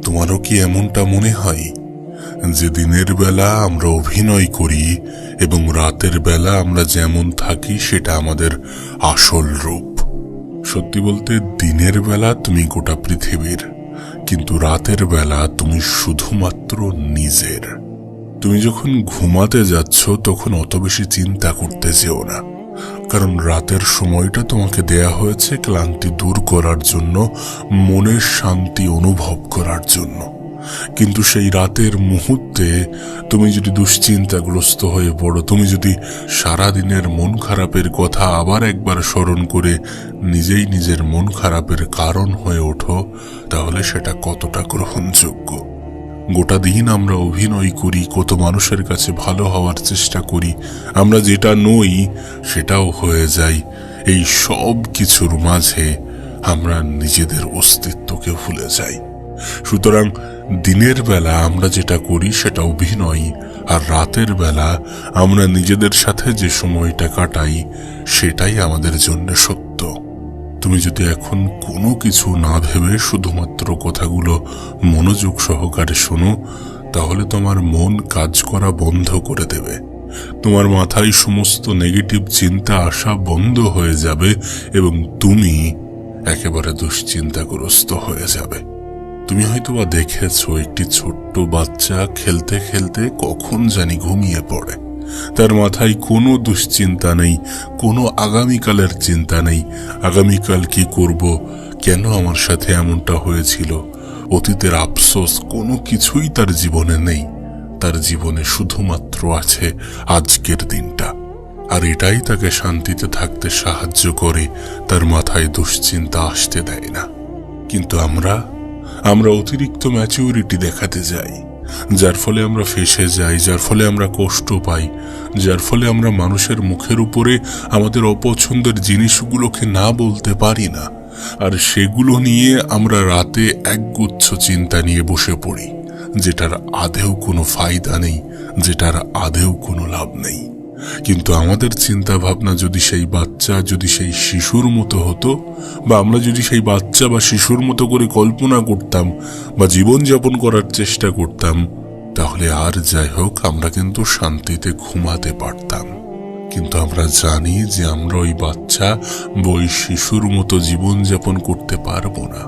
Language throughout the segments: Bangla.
তোমারও কি এমনটা মনে হয় যে দিনের বেলা আমরা অভিনয় করি এবং রাতের বেলা আমরা যেমন থাকি সেটা আমাদের আসল রূপ? সত্যি বলতে দিনের বেলা তুমি গোটা পৃথিবীর, কিন্তু রাতের বেলা তুমি শুধুমাত্র নিজের। তুমি যখন ঘুমাতে যাচ্ছ তখন অত বেশি চিন্তা করতে যেও না, কারণ রাতের সময়টা তোমাকে দেয়া হয়েছে ক্লান্তি দূর করার জন্য, মনের শান্তি অনুভব করার জন্য। কিন্তু সেই রাতের মুহূর্তে তুমি যদি দুশ্চিন্তাগ্রস্ত হয়ে পড়ো, তুমি যদি সারাদিনের মন খারাপের কথা আবার একবার স্মরণ করে নিজেই নিজের মন খারাপের কারণ হয়ে ওঠো, তাহলে সেটা কতটা গ্রহণযোগ্য? গোটা দিন আমরা অভিনয় করি, কত মানুষের কাছে ভালো হওয়ার চেষ্টা করি, আমরা যেটা নই সেটাও হয়ে যাই। এই সব কিছুর মাঝে আমরা নিজেদের অস্তিত্বকে ভুলে যাই। সুতরাং দিনের বেলা আমরা যেটা করি সেটা অভিনয়, আর রাতের বেলা আমরা নিজেদের সাথে যে সময়টা কাটাই সেটাই আমাদের জন্য সত্য। তুমি যদি এখন কোনো কিছু না ভেবে শুধুমাত্র কথাগুলো মনোযোগ সহকারে শোনো, তাহলে তোমার মন কাজ করা বন্ধ করে দেবে। তোমার মাথায় সমস্ত নেগেটিভ চিন্তা আসা বন্ধ হয়ে যাবে এবং তুমি একেবারে দুশ্চিন্তাগ্রস্ত হয়ে যাবে। তুমি হয়তোবা দেখেছো একটি ছোট্ট বাচ্চা খেলতে খেলতে কখন জানি ঘুমিয়ে পড়ে। তার মাথায় কোনো দুশ্চিন্তা নেই, কোনো আগামীকালের চিন্তা নেই। আগামীকাল কি করব, কেন আমার সাথে এমনটা হয়েছিল, অতীতের আফসোস কোনো কিছুই তার জীবনে নেই। তার জীবনে শুধুমাত্র আছে আজকের দিনটা, আর এটাই তাকে শান্তিতে থাকতে সাহায্য করে, তার মাথায় দুশ্চিন্তা আসতে দেয় না। কিন্তু আমরা অতিরিক্ত ম্যাচুরিটি দেখাতে যাই, যার ফলে আমরা ফেঁসে যাই, যার ফলে আমরা কষ্ট পাই, যার ফলে আমরা মানুষের মুখের উপরে আমাদের অপছন্দের জিনিসগুলোকে না বলতে পারি না। আর সেগুলো নিয়ে আমরা রাতে একগুচ্ছ চিন্তা নিয়ে বসে পড়ি, যেটার আদেও কোনো ফায়দা নেই, যেটার আদেও কোনো লাভ নেই। কিন্তু আমাদের চিন্তা ভাবনা যদি সেই বাচ্চা, যদি সেই শিশুর মতো হতো, বা আমরা যদি সেই বাচ্চা বা শিশুর মতো করে কল্পনা করতাম বা জীবনযাপন করার চেষ্টা করতাম, তাহলে আর যাই হোক আমরা কিন্তু শান্তিতে ঘুমাতে পারতাম। কিন্তু আমরা জানি যে আমরা ওই বাচ্চা বা ওই শিশুর মতো জীবনযাপন করতে পারবো না।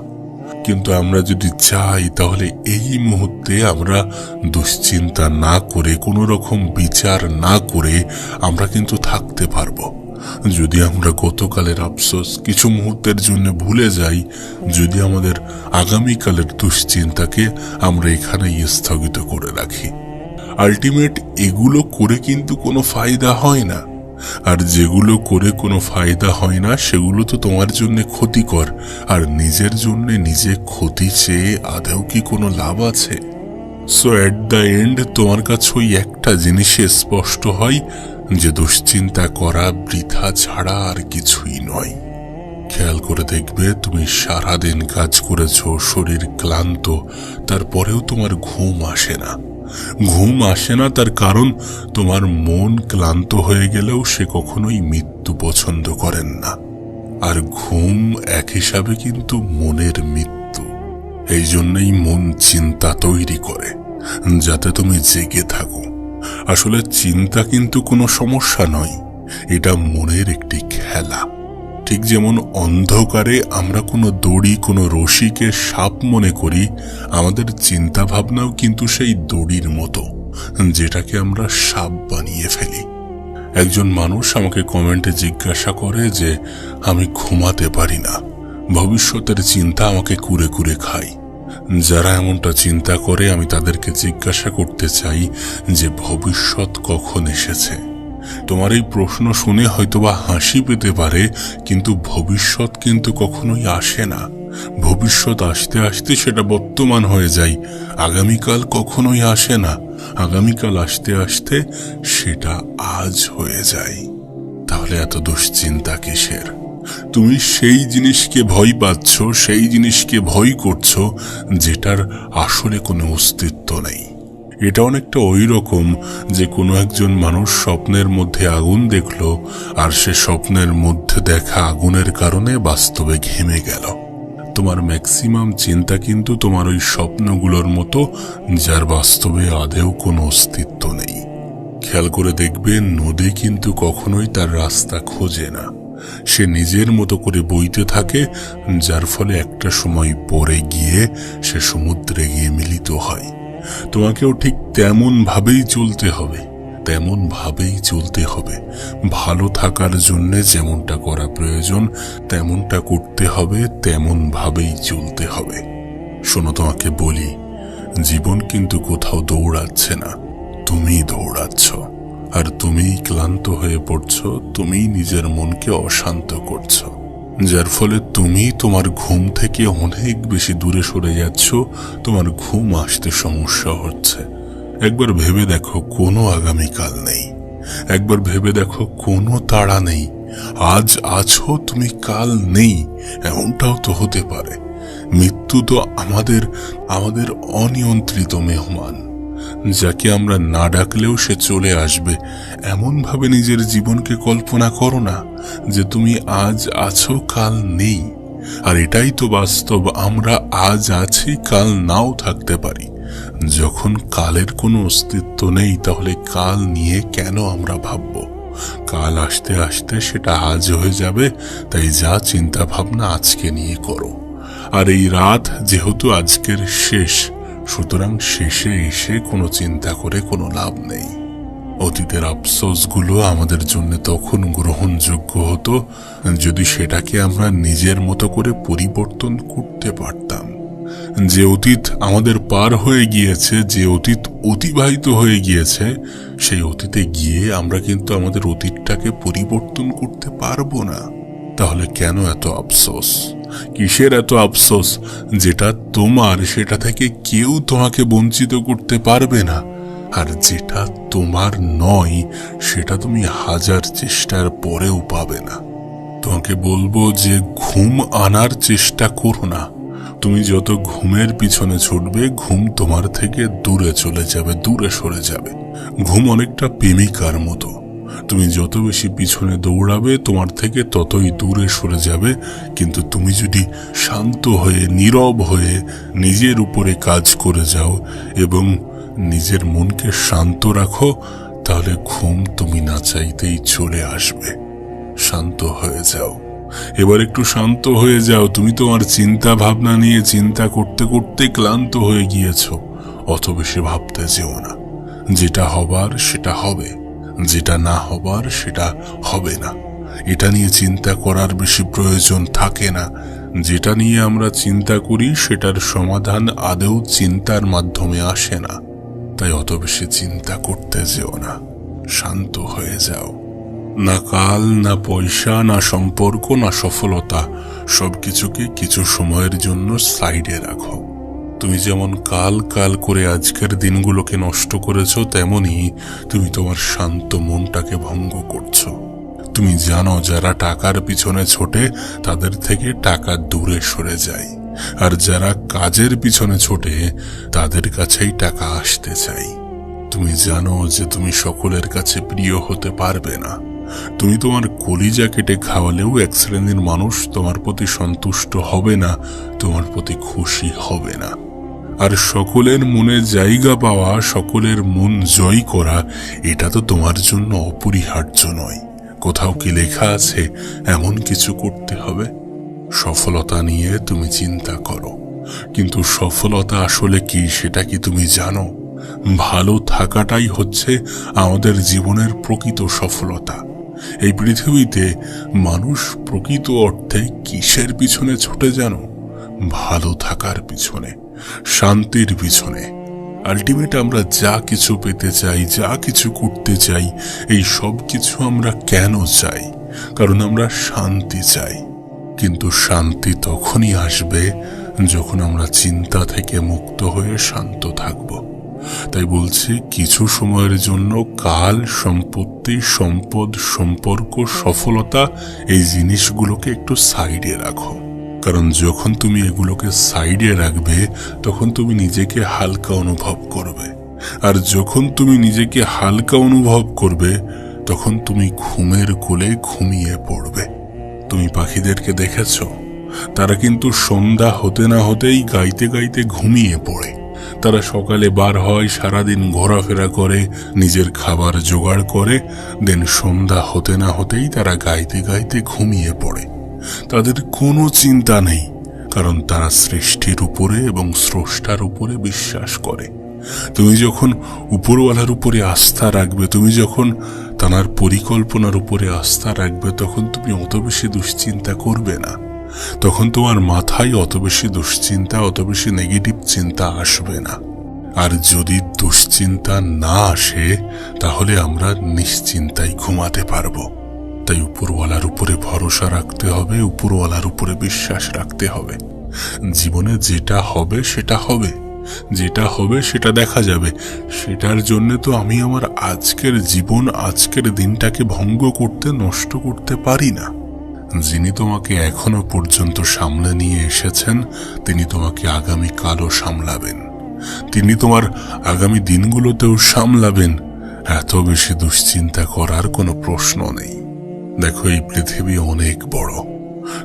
কিন্তু আমরা যদি চাই তাহলে এই মুহূর্তে আমরা দুশ্চিন্তা না করে, কোনো রকম বিচার না করে আমরা কিন্তু থাকতে পারবো। যদি আমরা গতকালের আফসোস কিছু মুহূর্তের জন্য ভুলে যাই, যদি আমাদের আগামীকালের দুশ্চিন্তাকে আমরা এখানেই স্থগিত করে রাখি। আলটিমেট এগুলো করে কিন্তু কোনো ফায়দা হয় না, আর যেগুলো করে কোনো ফায়দা হয় না সেগুলো তো তোমার জন্য ক্ষতিকর। আর নিজের জন্য নিজে ক্ষতি চেয়ে আদৌ কি কোনো লাভ আছে? সো এট দ্য এন্ড তোমার কাছে ওই একটা জিনিসে স্পষ্ট হয় যে দুশ্চিন্তা করা বৃথা ছাড়া আর কিছুই নয়। খেয়াল করে দেখবে, তুমি সারাদিন কাজ করেছো, শরীর ক্লান্ত, তারপরেও তোমার ঘুম আসে না। ঘুম আসে না তার কারণ তোমার মন ক্লান্ত হয়ে গেলেও সে কখনোই মৃত্যু পছন্দ করেন না। আর ঘুম এক হিসাবে কিন্তু মনের মৃত্যু। এই জন্যই মন চিন্তা তৈরি করে যাতে তুমি জেগে থাকো। আসলে চিন্তা কিন্তু কোনো সমস্যা নয়, এটা মনের একটি খেলা। ঠিক যেমন অন্ধকারে আমরা কোনো দড়ি, কোনো রশিকে সাপ মনে করি, আমাদের চিন্তা ভাবনাও কিন্তু সেই দড়ির মতো, যেটাকে আমরা সাপ বানিয়ে ফেলি। একজন মানুষ আমাকে কমেন্টে জিজ্ঞাসা করে যে আমি ঘুমাতে পারি না, ভবিষ্যতের চিন্তা আমাকে কুরে কুরে খায়। যারা এমনটা চিন্তা করে আমি তাদেরকে জিজ্ঞাসা করতে চাই যে ভবিষ্যৎ কখন এসেছে? তোমার এই প্রশ্ন শুনে হয়তোবা হাসি পেতে পারে, কিন্তু ভবিষ্যৎ কিন্তু কখনোই আসে না। ভবিষ্যৎ আসতে আসতে সেটা বর্তমান হয়ে যায়। আগামীকাল কখনোই আসে না, আগামীকাল আসতে আসতে সেটা আজ হয়ে যায়। তাহলে এত দুশ্চিন্তা কিসের? তুমি সেই জিনিসকে ভয় পাচ্ছ, সেই জিনিসকে ভয় করছো যেটার আসলে কোনো অস্তিত্ব নেই। এটা অনেকটা ওই রকম যে কোনো একজন মানুষ স্বপ্নের মধ্যে আগুন দেখলো, আর সে স্বপ্নের মধ্যে দেখা আগুনের কারণে বাস্তবে ঘেমে গেল। তোমার ম্যাক্সিমাম চিন্তা কিন্তু তোমার ওই স্বপ্নগুলোর মতো, যার বাস্তবে আদেও কোনো অস্তিত্ব নেই। খেয়াল করে দেখবে, নদী কিন্তু কখনোই তার রাস্তা খোঁজে না, সে নিজের মতো করে বইতে থাকে, যার ফলে একটা সময় পরে গিয়ে সে সমুদ্রে গিয়ে মিলিত হয়। তোমাকেও ঠিক তেমন ভাবেই চলতে হবে, তেমন ভাবেই চলতে হবে। ভালো থাকার জন্য যেমনটা করা প্রয়োজন তেমনটা করতে হবে, তেমন ভাবেই চলতে হবে। শোনো, তোমাকে বলি, জীবন কিন্তু কোথাও দৌড়াচ্ছে না, তুমি দৌড়াচ্ছ। আর তুমিই ক্লান্ত হয়ে পড়ছ, তুমিই নিজের মনকে অশান্ত করছ, যার ফলে তুমি তোমার ঘুম থেকে অনেক বেশি দূরে সরে যাচ্ছ, তোমার ঘুম আসতে সমস্যা হচ্ছে। একবার ভেবে দেখো, কোনো আগামীকাল নেই। একবার ভেবে দেখো, কোনো তাড়া নেই। আজ আছো তুমি, কাল নেই, এমনটাও তো হতে পারে। মৃত্যু তো আমাদের অনিয়ন্ত্রিত মেহমান, যাকে আমরা না ডাকলেও সে চলে আসবে। এমন ভাবে নিজের জীবনকে কল্পনা করো না যে তুমি আজ আছো, কাল নেই। আর এটাই তো বাস্তব, আমরা আজ আছি, কাল নাও থাকতে পারি। যখন কালের কোনো অস্তিত্ব নেই, তাহলে কাল নিয়ে কেন আমরা ভাবব? কাল আসতে আসতে সেটা আজ হয়ে যাবে। তাই যা চিন্তা ভাবনা আজকে নিয়ে করো। আর এই রাত যেহেতু আজকের শেষ, সুতরাং শেষে এসে কোনো চিন্তা করে কোনো লাভ নেই। অতীতের আফসোসগুলো আমাদের জন্য তখন গ্রহণযোগ্য হতো যদি সেটাকে আমরা নিজের মতো করে পরিবর্তন করতে পারতাম। যে অতীত আমাদের পার হয়ে গিয়েছে, যে অতীত অতিবাহিত হয়ে গিয়েছে, সেই অতীতে গিয়ে আমরা কিন্তু আমাদের অতীতটাকে পরিবর্তন করতে পারবো না। তাহলে কেন এত আফসোস? কিসের এত আফসোস? যেটা তোমার সেটা থেকে কেউ তোমাকে বঞ্চিত করতে পারবে না, আর যেটা তোমার নয় সেটা তুমি হাজার চেষ্টার পরেও পাবে না। তোমাকে বলবো যে ঘুম আনার চেষ্টা করো না। তুমি যত ঘুমের পিছনে ছুটবে, ঘুম তোমার থেকে দূরে চলে যাবে, দূরে সরে যাবে। ঘুম অনেকটা প্রেমিকার মতো, তুমি যত বেশি পিছনে দৌড়াবে তোমার থেকে ততই দূরে সরে যাবে। কিন্তু তুমি যদি শান্ত হয়ে, নীরব হয়ে নিজের উপরে কাজ করে যাও এবং নিজের মনকে শান্ত রাখো, তাহলে ঘুম তুমি না চাইতেই চলে আসবে। শান্ত হয়ে যাও, এবার একটু শান্ত হয়ে যাও। তুমি তোমার চিন্তা ভাবনা নিয়ে চিন্তা করতে করতে ক্লান্ত হয়ে গিয়েছ। অত বেশি ভাবতে যেও না। যেটা হবার সেটা হবে, যেটা না হবার সেটা হবে না। এটা নিয়ে চিন্তা করার বেশি প্রয়োজন থাকে না। যেটা নিয়ে আমরা চিন্তা করি সেটার সমাধান আদৌ চিন্তার মাধ্যমে আসে না। তাই অত বেশি চিন্তা করতে যেও না, শান্ত হয়ে যাও। না কাল, না পয়সা, না সম্পর্ক, না সফলতা, সবকিছুকে কিছু সময়ের জন্য সাইডে রাখো। তুমি যেমন কাল কাল করে আজকের দিনগুলোকে নষ্ট করেছো, তেমনি তুমি তোমার শান্ত মনটাকে ভঙ্গ করছো। তুমি জানো যারা টাকার পিছনে ছোটে তাদের থেকে টাকা দূরে সরে যায়, আর যারা কাজের পিছনে ছোটে তাদের কাছেই টাকা আসতে চাই। তুমি জানো যে তুমি সকলের কাছে প্রিয় হতে পারবে না। তুমি তোমার কলিজা কেটে খাওয়ালেও এক শ্রেণীর মানুষ তোমার প্রতি সন্তুষ্ট হবে না, তোমার প্রতি খুশি হবে না। আর সকলের মনে জায়গা পাওয়া, সকলের মন জয় করা, এটা তো তোমার জন্য অপরিহার্য নয়। কোথাও কি লেখা আছে এমন কিছু করতে হবে? সফলতা নিয়ে তুমি চিন্তা করো, কিন্তু সফলতা আসলে কি সেটা কি তুমি জানো? ভালো থাকাটাই হচ্ছে আমাদের জীবনের প্রকৃত সফলতা। এই পৃথিবীতে মানুষ প্রকৃত অর্থে কিসের পিছনে ছুটে জানো? ভালো থাকার পিছনে, শান্তির পিছনে। আলটিমেট আমরা যা কিছু পেতে চাই, যা কিছু করতে চাই, এই সব কিছু আমরা কেন চাই? কারণ আমরা শান্তি চাই। কিন্তু শান্তি তখনই আসবে যখন আমরা চিন্তা থেকে মুক্ত হয়ে শান্ত থাকব। তাই বলছি, কিছু সময়ের জন্য কাল, সম্পত্তি, সম্পদ, সম্পর্ক, সফলতা, এই জিনিসগুলোকে একটু সাইডে রাখো। কারণ যখন তুমি এগুলোকে সাইডে রাখবে তখন তুমি নিজেকে হালকা অনুভব করবে। আর যখন তুমি নিজেকে হালকা অনুভব করবে তখন তুমি ঘুমের কোলে ঘুমিয়ে পড়বে। তুমি পাখিদেরকে দেখেছো? তারা কিন্তু সন্ধ্যা হতে না হতেই গাইতে গাইতে ঘুমিয়ে পড়ে। তারা সকালে বার হয়, সারাদিন ঘোরাফেরা করে, নিজের খাবার জোগাড় করে, দেন সন্ধ্যা হতে না হতেই তারা গাইতে গাইতে ঘুমিয়ে পড়ে। তাদের কোনো চিন্তা নেই, কারণ তারা সৃষ্টির উপরে এবং স্রষ্টার উপরে বিশ্বাস করে। তুমি যখন উপরওয়ালার উপরে আস্থা রাখবে, তুমি যখন তার পরিকল্পনার উপরে আস্থা রাখবে, তখন তুমি অত বেশি দুশ্চিন্তা করবে না। তখন তোমার মাথায় অত বেশি দুশ্চিন্তা, অত বেশি নেগেটিভ চিন্তা আসবে না। আর যদি দুশ্চিন্তা না আসে, তাহলে আমরা নিশ্চিন্তায় ঘুমাতে পারবো। তাই উপরওয়ালার উপরে ভরসা রাখতে হবে, উপরওয়ালার উপরে বিশ্বাস রাখতে হবে। জীবনে যেটা হবে সেটা হবে, যেটা হবে সেটা দেখা যাবে। সেটার জন্য তো আমি আমার আজকের জীবন, আজকের দিনটাকে ভঙ্গ করতে, নষ্ট করতে পারি না। যিনি তোমাকে এখনো পর্যন্ত সামলে নিয়ে এসেছেন, তিনি তোমাকে আগামী কালও সামলাবেন, তিনি তোমার আগামী দিনগুলোতেও সামলাবেন। এত বেশি দুশ্চিন্তা করার কোনো প্রশ্ন নেই। দেখো, এই পৃথিবী অনেক বড়।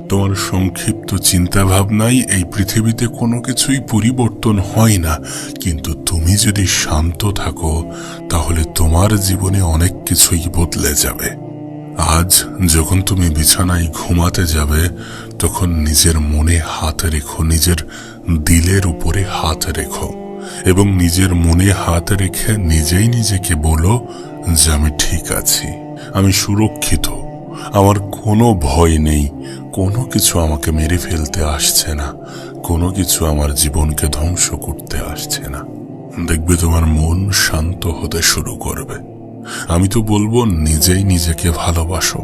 তোমার সংক্ষিপ্ত চিন্তা ভাবনায় এই পৃথিবীতে কোনো কিছুই পরিবর্তন হয় না, কিন্তু তুমি যদি শান্ত থাকো, তাহলে তোমার জীবনে অনেক কিছুই বদলে যাবে। আজ যখন তুমি বিছানায় ঘুমাতে যাবে, তখন নিজের মনে হাত রেখো, নিজের দিলের উপরে হাত রেখো, এবং নিজের মনে হাত রেখে নিজেই নিজেকে বলো যে আমি ঠিক আছি, আমি সুরক্ষিত, আমার কোনো ভয় নেই, কোনো কিছু আমাকে মেরে ফেলতে আসছে না, কোনো কিছু আমার জীবনকে ধ্বংস করতে আসছে না। দেখবে তোমার মন শান্ত হতে শুরু করবে। আমি তো বলবো, নিজেই নিজেকে ভালোবাসো,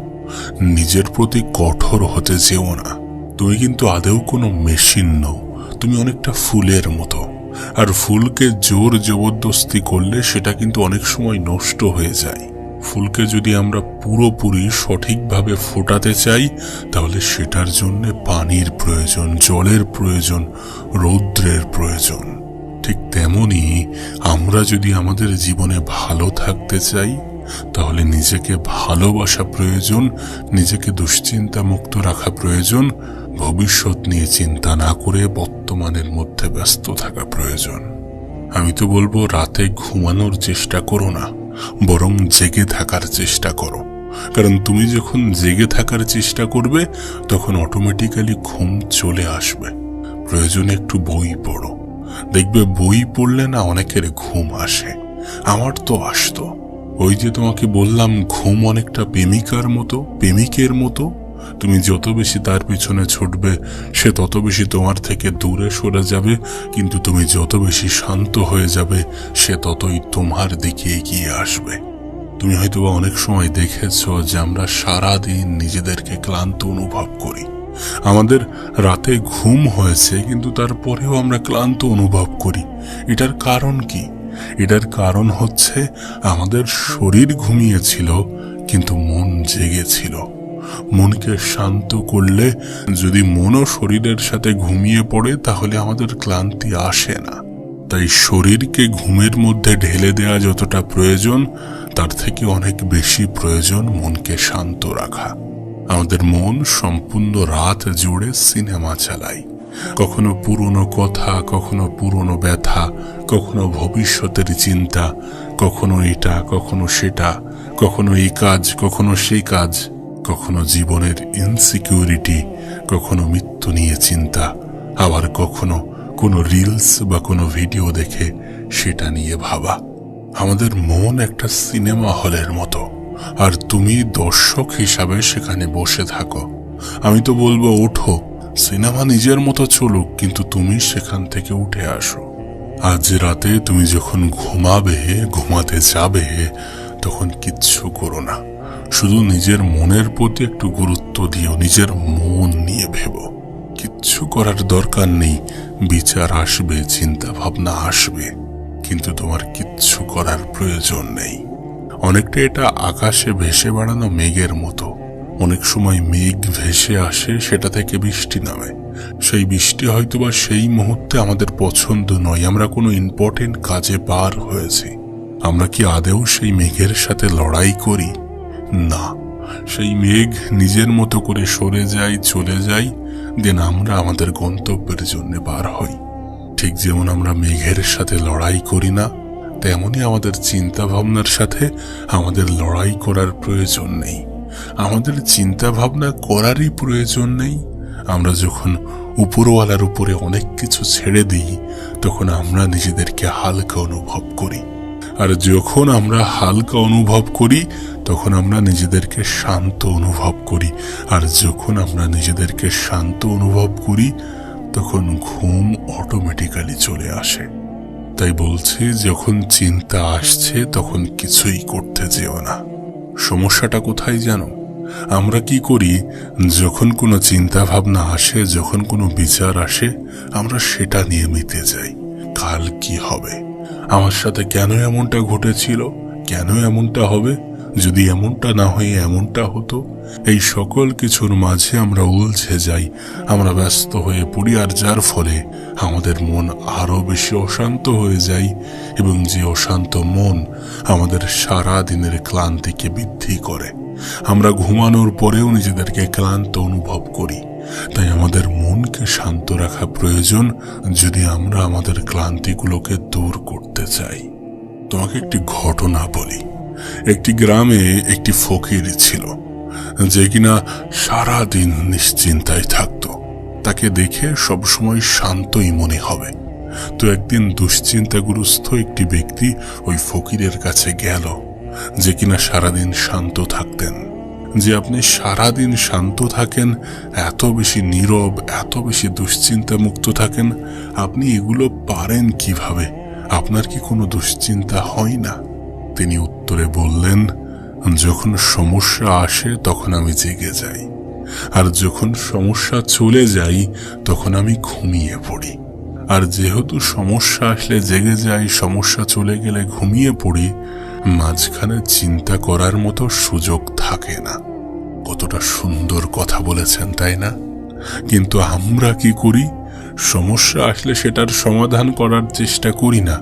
নিজের প্রতি কঠোর হতে যেও না। তুমি কিন্তু আদেও কোনো মেশিন নও, তুমি অনেকটা ফুলের মতো। আর ফুলকে জোর জবরদস্তি করলে সেটা কিন্তু অনেক সময় নষ্ট হয়ে যায়। ফুলকে যদি আমরা পুরোপুরি সঠিকভাবে ফোটাতে চাই, তাহলে সেটার জন্য পানির প্রয়োজন, জলের প্রয়োজন, রৌদ্রের প্রয়োজন। ঠিক তেমনি আমরা যদি আমাদের জীবনে ভালো থাকতে চাই, তাহলে নিজেকে ভালোবাসা প্রয়োজন, নিজেকে দুশ্চিন্তা মুক্ত রাখা প্রয়োজন, ভবিষ্যৎ নিয়ে চিন্তা না করে বর্তমানের মধ্যে ব্যস্ত থাকা প্রয়োজন। আমি তো বলবো, রাতে ঘুমানোর চেষ্টা করো না, বরং জেগে থাকার চেষ্টা করো। কারণ তুমি যখন জেগে থাকার চেষ্টা করবে, তখন অটোমেটিক্যালি ঘুম চলে আসবে। প্রয়োজনে একটু বই পড়ো, দেখবে বই পড়লে না অনেকের ঘুম আসে। আমার তো আসতো। ওই যে তোমাকে বললাম, ঘুম অনেকটা প্রেমিকার মতো, প্রেমিকের মতো। তুমি যত বেশি তার পিছনে ছুটবে, সে তত বেশি তোমার থেকে দূরে সরে যাবে, কিন্তু তুমি যত বেশি শান্ত হয়ে যাবে, সে ততই তোমার দিকে এগিয়ে আসবে। তুমি হয়তো অনেক সময় দেখেছ যে আমরা সারাদিন নিজেদেরকে ক্লান্ত অনুভব করি। আমাদের রাতে ঘুম হয়েছে, কিন্তু তারপরেও আমরা ক্লান্ত অনুভব করি। এটার কারণ কি? এটার কারণ হচ্ছে আমাদের শরীর ঘুমিয়েছিল, কিন্তু মন জেগেছিল। মনকে শান্ত করলে, যদি মনও শরীরের সাথে ঘুমিয়ে পড়ে, তাহলে আমাদের ক্লান্তি আসে না। তাই শরীরকে ঘুমের মধ্যে ঢেলে দেওয়া যতটা প্রয়োজন, তার থেকে অনেক বেশি প্রয়োজন মনকে শান্ত রাখা। আমাদের মন সম্পূর্ণ রাত জুড়ে সিনেমা চালায়। কখনো পুরনো কথা, কখনো পুরনো ব্যথা, কখনো ভবিষ্যতের চিন্তা, কখনো এটা, কখনো সেটা, কখনো এই কাজ, কখনো সেই কাজ, কখনো জীবনের ইনসিকিউরিটি, কখনো মৃত্যু নিয়ে চিন্তা, আবার কখনো কোনো রিলস বা কোনো ভিডিও দেখে সেটা নিয়ে ভাবা। আমাদের মন একটা সিনেমা হলের মতো, আর তুমি দর্শক হিসাবে সেখানে বসে থাকো। আমি তো বলবো, ওঠো, সিনেমা নিজের মতো চলুক, কিন্তু তুমি সেখান থেকে উঠে আসো। আজ রাতে তুমি যখন ঘুমাতে যাবে, তখন কিচ্ছু করো না, শুধু নিজের মনের প্রতি একটু গুরুত্ব দিও, নিজের মন নিয়ে ভেবো। কিচ্ছু করার দরকার নেই। বিচার আসবে, চিন্তা ভাবনা আসবে, কিন্তু তোমার কিচ্ছু করার প্রয়োজন নেই। অনেকটা এটা আকাশে ভেসে বেড়ানো মেঘের মতো। অনেক সময় মেঘ ভেসে আসে, সেটা থেকে বৃষ্টি নামে। সেই বৃষ্টি হয়তোবা সেই মুহূর্তে আমাদের পছন্দ নয়, আমরা কোনো ইম্পর্টেন্ট কাজে বার হয়েছি। আমরা কি আদেও সেই মেঘের সাথে লড়াই করি? না, সেই মেঘ নিজের মতো করে সরে যায়, চলে যায়। দেন আমরা আমাদের গন্তব্যের জন্য বার হই। ঠিক যেমন আমরা মেঘের সাথে লড়াই করি না, তেমনি আমাদের চিন্তা ভাবনার সাথে আমাদের লড়াই করার প্রয়োজন নেই। আমাদের চিন্তা ভাবনা করারই প্রয়োজন নেই। আমরা যখন উপরওয়ালার উপরে অনেক কিছু ছেড়ে দিই, তখন আমরা নিজেদেরকে হালকা অনুভব করি। আর যখন আমরা হালকা অনুভব করি, তখন আমরা নিজেদেরকে শান্ত অনুভব করি। আর যখন আমরা নিজেদেরকে শান্ত অনুভব করি, তখন ঘুম অটোমেটিক্যালি চলে আসে। তাই বলছি, যখন চিন্তা আসছে তখন কিছুই করতে যেও না। সমস্যাটা কোথায় জানো? আমরা কি করি, যখন কোনো চিন্তা ভাবনা আসে, যখন কোনো বিচার আসে, আমরা সেটা নিয়ে মিতে যাই। কাল কি হবে, আমার সাথে কেন এমনটা ঘটেছিল, কেন এমনটা হবে, যদি এমনটা না হয়ে এমনটা হতো। এই সকল কিছুর মাঝে আমরা উলঝে যাই, আমরা ব্যস্ত হয়ে পড়ি, আর যার ফলে আমাদের মন আরো বেশি অশান্ত হয়ে যায়। এবং যে অশান্ত মন আমাদের সারা দিনের ক্লান্তিকে বৃদ্ধি করে। আমরা ঘুমানোর পরেও নিজেদেরকে ক্লান্ত অনুভব করি। তাই আমাদের মনকে শান্ত রাখা প্রয়োজন, যদি আমরা আমাদের ক্লান্তিগুলোকে দূর করতে চাই। তোমাকে একটি ঘটনা বলি। একটি গ্রামে একটি ফকির ছিল, যে কিনা সারা দিন নিশ্চিন্তায় থাকতো। তাকে দেখে সবসময় শান্তই মনে হবে। তো একদিন দুশ্চিন্তাগ্রস্ত একটি ব্যক্তি ওই ফকিরের কাছে গেল, যে কিনা সারাদিন শান্ত থাকতেন। যে আপনি সারাদিন শান্ত থাকেন, এত বেশি নীরব, এত বেশি দুশ্চিন্তা মুক্ত থাকেন, আপনি এগুলো পারেন কিভাবে? আপনার কি কোনো দুশ্চিন্তা হয় না? তিনি উত্তরে বললেন, যখন সমস্যা আসে তখন আমি জেগে যাই, আর যখন সমস্যা চলে যাই তখন আমি ঘুমিয়ে পড়ি। আর যেহেতু সমস্যা আসলে জেগে যাই, সমস্যা চলে গেলে ঘুমিয়ে পড়ি, মাঝখানে চিন্তা করার মতো সুযোগ থাকে না। কতটা সুন্দর কথা বলেছেন, তাই না? কিন্তু আমরা কি করি? সমস্যা আসলে সেটার সমাধান করার চেষ্টা করি না,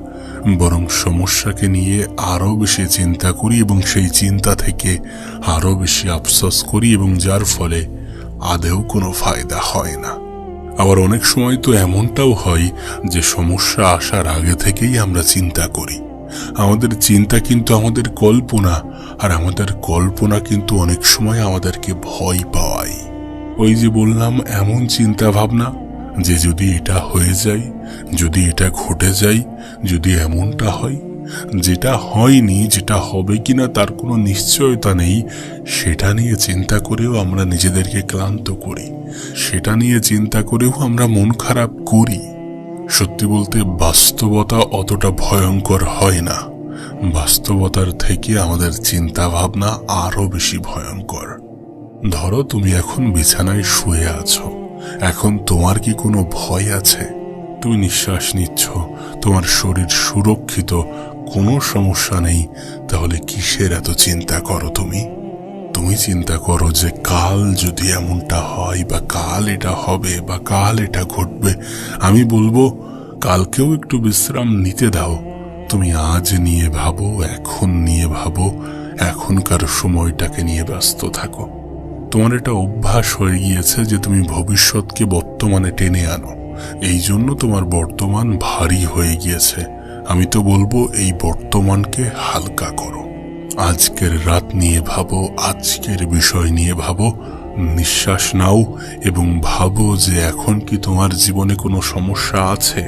বরং সমস্যাকে নিয়ে আরো বেশি চিন্তা করি এবং সেই চিন্তা থেকে আরো বেশি আফসোস করি, এবং যার ফলে আদেও কোনো ফায়দা হয় না। আবার অনেক সময় তো এমনটাও হয় যে সমস্যা আসার আগে থেকেই আমরা চিন্তা করি। আমাদের চিন্তা কিন্তু আমাদের কল্পনা, আর আমাদের কল্পনা কিন্তু অনেক সময় আমাদেরকে ভয় পাওয়ায়। ওই যে বললাম, এমন চিন্তা ভাবনা যে যদি এটা হয়ে যায়, যদি এটা ঘটে যায়, যদি এমনটা হয়, যেটা হয়নি, যেটা হবে কিনা তার কোনো নিশ্চয়তা নেই, সেটা নিয়ে চিন্তা করেও আমরা নিজেদেরকে ক্লান্ত করি। সেটা নিয়ে চিন্তা করেও আমরা মন খারাপ করি। সত্যি বলতে বাস্তবতা অতটা ভয়ঙ্কর হয় না। বাস্তবতার থেকে আমাদের চিন্তা ভাবনা আরো বেশি ভয়ঙ্কর। ধরো তুমি এখন বিছানায় শুয়ে আছো, এখন তোমার কি কোনো ভয় আছে? তুমি নিঃশ্বাস নিচ্ছ, তোমার শরীর সুরক্ষিত, কোনো সমস্যা নেই। তাহলে কিসের এত চিন্তা করো তুমি? তুমি চিন্তা করো যে কাল যদি এমনটা হয়, বা কাল এটা হবে, বা কাল এটা ঘটবে। আমি বলবো কালকেও একটু বিশ্রাম নিতে দাও। তুমি আজ নিয়ে ভাবো, এখন নিয়ে ভাবো, এখনকার সময়টাকে নিয়ে ব্যস্ত থাকো। তোমার এটা অভ্যাস হয়ে গিয়েছে যে তুমি ভবিষ্যৎকে বর্তমানে টেনে আনো, এই জন্য তোমার বর্তমান ভারী হয়ে গিয়েছে। আমি তো বলবো এই বর্তমানকে হালকা করো। আজকের রাত নিয়ে ভাবো, আজকের বিষয় নিয়ে ভাবো, নিঃশ্বাস নাও এবং ভাবো যে এখন কি তোমার জীবনে কোনো সমস্যা আছে?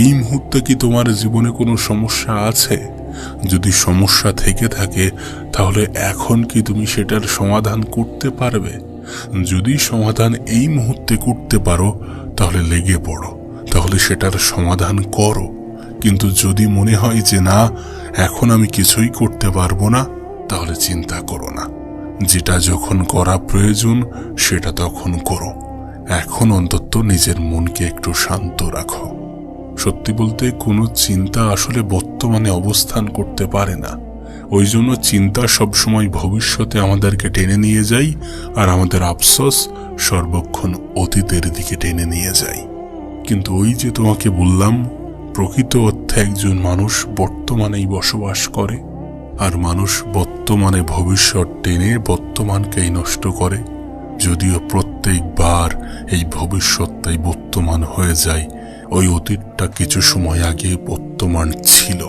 এই মুহূর্তে কি তোমার জীবনে কোনো সমস্যা আছে? যদি সমস্যা থেকে থাকে, তাহলে এখন কি তুমি সেটার সমাধান করতে পারবে? যদি সমাধান এই মুহূর্তে করতে পারো, তাহলে লেগে পড়ো, তাহলে সেটার সমাধান করো। কিন্তু যদি মনে হয় যে না, এখন আমি কিছুই করতে পারবো না, তাহলে চিন্তা করো না। যেটা যখন করা প্রয়োজন সেটা তখন করো। এখন অন্তত নিজের মনকে একটু শান্ত রাখো। সত্যি বলতে কোনো চিন্তা আসলে বর্তমানে অবস্থান করতে পারে না। ওই জন্য চিন্তা সবসময় ভবিষ্যতে আমাদেরকে টেনে নিয়ে যায়, আর আমাদের আফসোস সর্বক্ষণ অতীতের দিকে টেনে নিয়ে যায়। কিন্তু ওই যে তোমাকে বললাম, প্রকৃত অর্থে একজন মানুষ বর্তমানেই বসবাস করে, আর মানুষ বর্তমানে ভবিষ্যৎ টেনে বর্তমানকেই নষ্ট করে। যদিও প্রত্যেকবার এই ভবিষ্যৎটাই বর্তমান হয়ে যায়, ওই অতীতটা কিছু সময় আগে বর্তমান ছিল।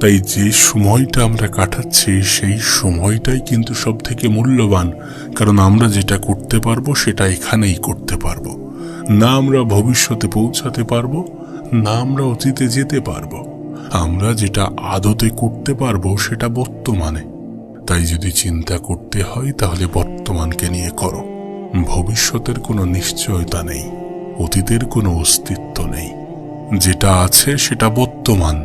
তাই যে সময়টা আমরা কাটাচ্ছি সেই সময়টাই কিন্তু সব থেকে মূল্যবান, কারণ আমরা যেটা করতে পারবো সেটা এখানেই করতে পারবো। না আমরা ভবিষ্যতে পৌঁছাতে পারবো, না আমরা অতীতে যেতে পারবো। আমরা যেটা আদতে করতে পারবো সেটা বর্তমানে। তাই যদি চিন্তা করতে হয় তাহলে বর্তমানকে নিয়ে করো। ভবিষ্যতের কোনো নিশ্চয়তা নেই, অতীতের কোনো অস্তিত্ব নেই। যেটা আছে সেটা বর্তমান,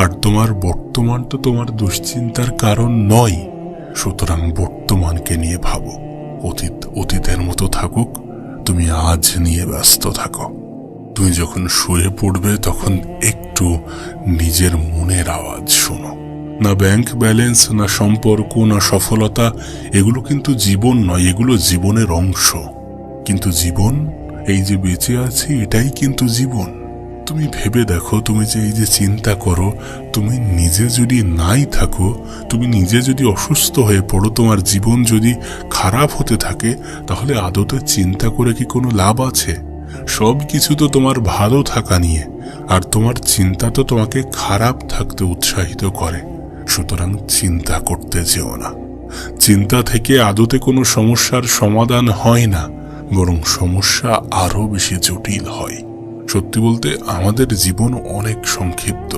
আর তোমার বর্তমান তো তোমার দুশ্চিন্তার কারণ নয়। সুতরাং বর্তমানকে নিয়ে ভাবো। অতীত অতীতের মতো থাকুক, তুমি আজ নিয়ে ব্যস্ত থাকো। তুমি যখন শুয়ে পড়বে তখন একটু নিজের মনের আওয়াজ শোনো। না ব্যাংক ব্যালেন্স, না সম্পর্ক, না সফলতা, এগুলো কিন্তু জীবন নয়, এগুলো জীবনের অংশ। কিন্তু জীবন, এই যে বেঁচে আছি, এটাই কিন্তু জীবন। তুমি ভেবে দেখো, তুমি যে এই যে চিন্তা করো, তুমি নিজে যদি নাই থাকো, তুমি নিজে যদি অসুস্থ হয়ে পড়ো, তোমার জীবন যদি খারাপ হতে থাকে, তাহলে আদতে চিন্তা করে কি কোনো লাভ আছে? সব কিছু তো তোমার ভালো থাকা নিয়ে, আর তোমার চিন্তা তো তোমাকে খারাপ থাকতে উৎসাহিত করে। সুতরাং চিন্তা করতে যেও না। চিন্তা থেকে আদতে কোনো সমস্যার সমাধান হয় না, বরং সমস্যা আরো বেশি জটিল হয়। সত্যি বলতে আমাদের জীবন অনেক সংক্ষিপ্ত,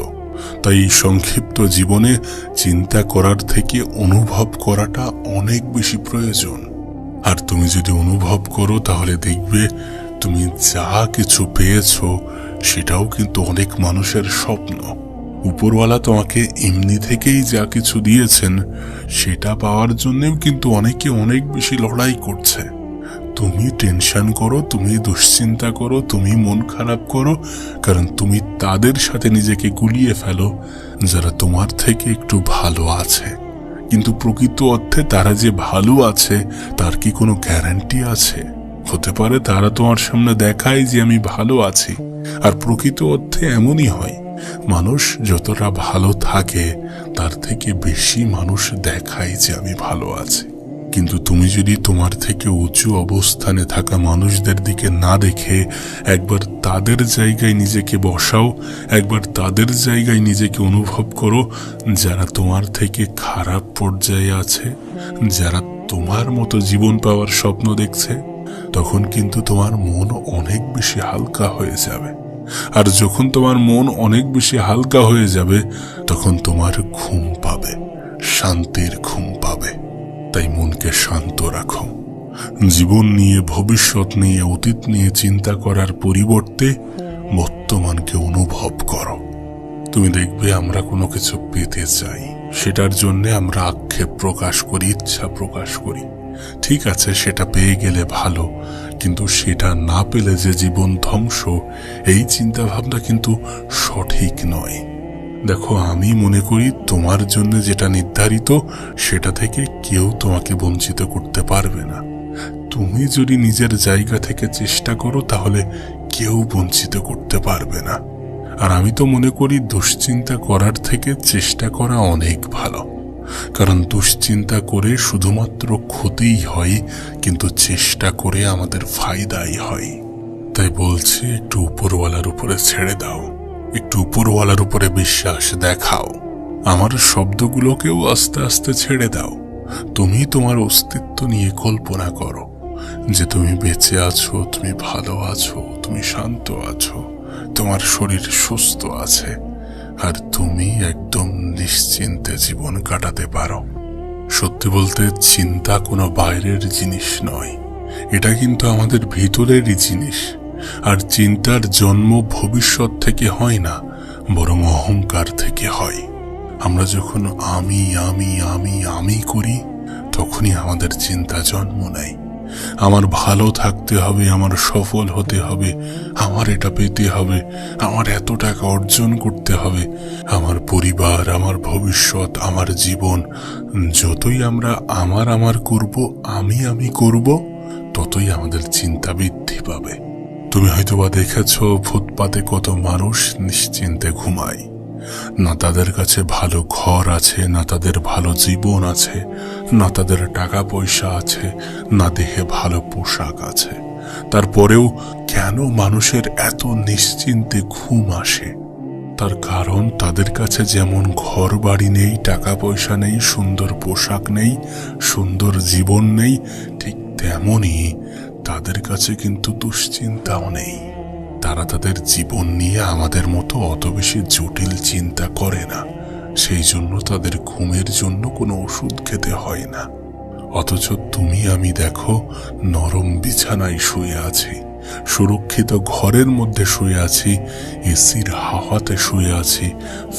তাই এই সংক্ষিপ্ত জীবনে চিন্তা করার থেকে অনুভব করাটা অনেক বেশি প্রয়োজন। আর তুমি যদি অনুভব করো তাহলে দেখবে তুমি যা কিছু পেয়েছো সেটাও কিন্তু অনেক মানুষের স্বপ্ন। উপরওয়ালা তোমাকে এমনি থেকেই যা কিছু দিয়েছেন সেটা পাওয়ার জন্যও কিন্তু অনেকে অনেক বেশি লড়াই করছে। তুমি টেনশন করো, তুমি দুশ্চিন্তা করো, তুমি মন খারাপ করো, কারণ তুমি তাদের সাথে নিজেকে গুলিয়ে ফেলো যারা তোমার থেকে একটু ভালো আছে। কিন্তু প্রকৃত অর্থে তারা যে ভালো আছে তার কি কোনো গ্যারান্টি আছে? হতে পারে তারা তোমার সামনে দেখায় যে আমি ভালো আছি, আর প্রকৃত অর্থে এমনই হয়। মানুষ যতটা ভালো থাকে তার থেকে বেশি মানুষ দেখায় যে আমি ভালো আছি। কিন্তু তুমি যদি তোমার থেকে উঁচু অবস্থানে থাকা মানুষদের দিকে না দেখে একবার তাদের জায়গায় নিজেকে বসাও, একবার তাদের জায়গায় নিজেকে অনুভব করো, যারা তোমার থেকে খারাপ পর্যায়ে আছে, যারা তোমার মতো জীবন পাওয়ার স্বপ্ন দেখছে, তখন কিন্তু তোমার মন অনেক বেশি হালকা হয়ে যাবে। আর যখন তোমার মন অনেক বেশি হালকা হয়ে যাবে তখন তোমার ঘুম পাবে, শান্তির ঘুম পাবে। তাই মনকে শান্ত রাখো। জীবন নিয়ে, ভবিষ্যৎ নিয়ে, অতীত নিয়ে চিন্তা করার পরিবর্তে বর্তমানকে অনুভব করো। তুমি দেখবে আমরা কোনো কিছু পেতে চাই, সেটার জন্য আমরা আক্ষেপ প্রকাশ করি, ইচ্ছা প্রকাশ করি। ঠিক আছে, সেটা পেয়ে গেলে ভালো, কিন্তু সেটা না পেলে যে জীবন ধ্বংস, এই চিন্তা ভাবনা কিন্তু সঠিক নয়। দেখো, আমি মনে করি তোমার জন্য যেটা নির্ধারিত সেটা থেকে কেউ তোমাকে বঞ্চিত করতে পারবে না। তুমি যদি নিজের জায়গা থেকে চেষ্টা করো তাহলে কেউ বঞ্চিত করতে পারবে না। আর আমি তো মনে করি দুশ্চিন্তা করার থেকে চেষ্টা করা অনেক ভালো, কারণ দুশ্চিন্তা করে শুধুমাত্র ক্ষতিই হয়, কিন্তু চেষ্টা করে আমাদের ফায়দাই হয়। তাই বলছি, একটু উপরওয়ালার উপরে ছেড়ে দাও, একটু উপরওয়ালার উপরে বিশ্বাস দেখাও। আমার শব্দগুলোকেও আস্তে আস্তে ছেড়ে দাও। তুমি তোমার অস্তিত্ব নিয়ে কল্পনা করো যে তুমি বেঁচে আছো, তুমি ভালো আছো, তুমি শান্ত আছো, তোমার শরীর সুস্থ আছে, আর তুমি একদম নিশ্চিন্তে জীবন কাটাতে পারো। সত্যি বলতে চিন্তা কোনো বাইরের জিনিস নয়, এটা কিন্তু আমাদের ভিতরেরই জিনিস। আর চিন্তার জন্ম ভবিষ্যৎ থেকে হয় না, বরং অহংকার থেকে হয়। আমরা যখন আমি আমি আমি আমি করি তখনই আমাদের চিন্তা জন্ম নেয়। আমার ভালো থাকতে হবে, আমার সফল হতে হবে, আমার এটা পেতে হবে, আমার এত টাকা অর্জন করতে হবে, আমার পরিবার, আমার ভবিষ্যৎ, আমার জীবন, যতই আমরা আমার করব, আমি করব, ততই আমাদের চিন্তা বৃদ্ধি পাবে। তুমি হয়তোবা দেখেছ ফুটপাতে কত মানুষ নিশ্চিন্তে ঘুমায়, না তাদের কাছে ভালো ঘর আছে, না তাদের ভালো জীবন আছে, না তাদের টাকা পয়সা আছে, না দেহে ভালো পোশাক আছে। তারপরেও কেন মানুষের এত নিশ্চিন্তে ঘুম আসে? তার কারণ তাদের কাছে যেমন ঘর বাড়ি নেই, টাকা পয়সা নেই, সুন্দর পোশাক নেই, সুন্দর জীবন নেই, ঠিক তেমনই তাদের কাছে কিন্তু দুশ্চিন্তাও নেই। তারা তাদের জীবন নিয়ে আমাদের মতো অত বেশি জটিল চিন্তা করে না, সেই জন্য তাদের ঘুমের জন্য কোনো ওষুধ খেতে হয় না। অথচ তুমি আমি দেখো, নরম বিছানায় শুয়ে আছি, সুরক্ষিত ঘরের মধ্যে শুয়ে আছি, এসির হাওয়াতে শুয়ে আছি,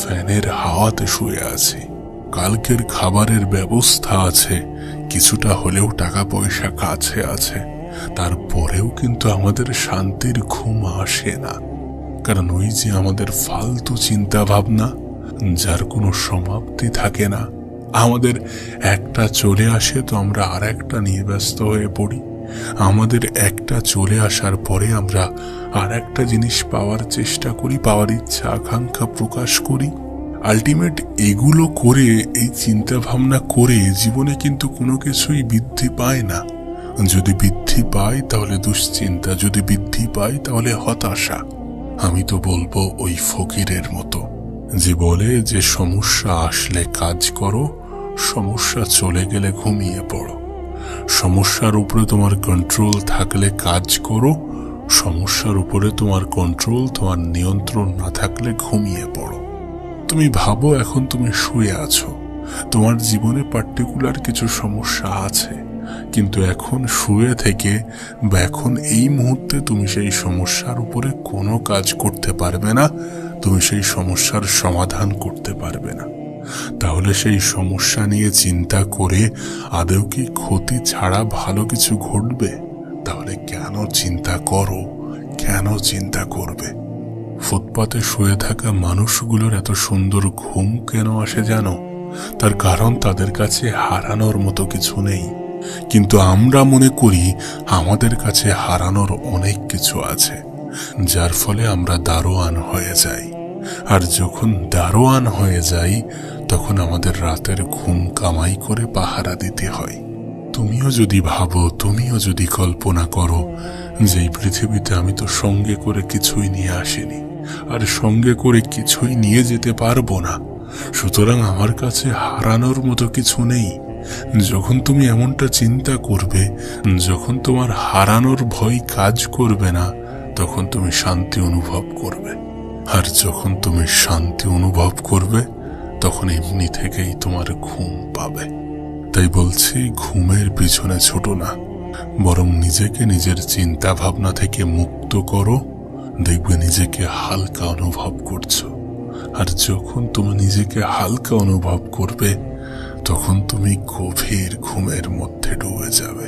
ফ্যানের হাওয়াতে শুয়ে আছি, কালকের খাবারের ব্যবস্থা আছে, কিছুটা হলেও টাকা পয়সা কাছে আছে। তারপরেও কিন্তু আমাদের শান্তির ঘুম আসে না, কারণ ওই যে আমাদের ফালতু চিন্তা ভাবনা, যার কোনো সমাপ্তি থাকে না। আমাদের একটা চলে আসে তো আমরা আর একটা নিয়ে ব্যস্ত হয়ে পড়ি, আমাদের একটা চলে আসার পরে আমরা আর একটা জিনিস পাওয়ার চেষ্টা করি, পাওয়ার ইচ্ছা আকাঙ্ক্ষা প্রকাশ করি। আলটিমেট এগুলো করে, এই চিন্তা ভাবনা করে জীবনে কিন্তু কোনো কিছুই বৃদ্ধি পায় না। যদি বৃদ্ধি পায় তাহলে দুশ্চিন্তা, যদি বৃদ্ধি পায় তাহলে হতাশা। আমি তো বলবো ওই ফকিরের মতো, যে বলে যে সমস্যা আসলে কাজ করো, সমস্যা চলে গেলে ঘুমিয়ে পড়ো। সমস্যার উপরে তোমার কন্ট্রোল থাকলে কাজ করো, সমস্যার উপরে তোমার কন্ট্রোল, তোমার নিয়ন্ত্রণ না থাকলে ঘুমিয়ে পড়ো। তুমি ভাবো এখন তুমি শুয়ে আছো, তোমার জীবনে পার্টিকুলার কিছু সমস্যা আছে, কিন্তু এখন শুয়ে থেকে বা এখন এই মুহূর্তে তুমি সেই সমস্যার উপরে কোনো কাজ করতে পারবে না, তুমি সেই সমস্যার সমাধান করতে পারবে না। তাহলে সেই সমস্যা নিয়ে চিন্তা করে আদৌ কি ক্ষতি ছাড়া ভালো কিছু ঘটবে? তাহলে কেন চিন্তা করো, কেন চিন্তা করবে? ফুটপাতে শুয়ে থাকা মানুষগুলোর এত সুন্দর ঘুম কেন আসে জানো? তার কারণ তাদের কাছে হারানোর মতো কিছু নেই। কিন্তু আমরা মনে করি আমাদের কাছে হারানোর অনেক কিছু আছে, যার ফলে আমরা দারোয়ান হয়ে যাই। আর যখন দারোয়ান হয়ে যাই তখন আমাদের রাতের ঘুম কামাই করে পাহারা দিতে হয়। তুমিও যদি ভাবো, তুমিও যদি কল্পনা করো যে এই পৃথিবীতে আমি তো সঙ্গে করে কিছুই নিয়ে আসিনি, আর সঙ্গে করে কিছুই নিয়ে যেতে পারবো না, সুতরাং আমার কাছে হারানোর মতো কিছু নেই। যখন তুমি এমনটা চিন্তা করবে, যখন তোমার হারানোর ভয় কাজ করবে না, তখন তুমি শান্তি অনুভব করবে। আর যখন তুমি শান্তি অনুভব করবে তখন এমনি থেকেই তোমার ঘুম পাবে। তাই বলছি, ঘুমের পিছনে ছোটো না, বরং নিজেকে নিজের চিন্তা ভাবনা থেকে মুক্ত করো, দেখবে নিজেকে হালকা অনুভব করছো। আর যখন তুমি নিজেকে হালকা অনুভব করবে তখন তুমি গভীর ঘুমের মধ্যে ডুবে যাবে।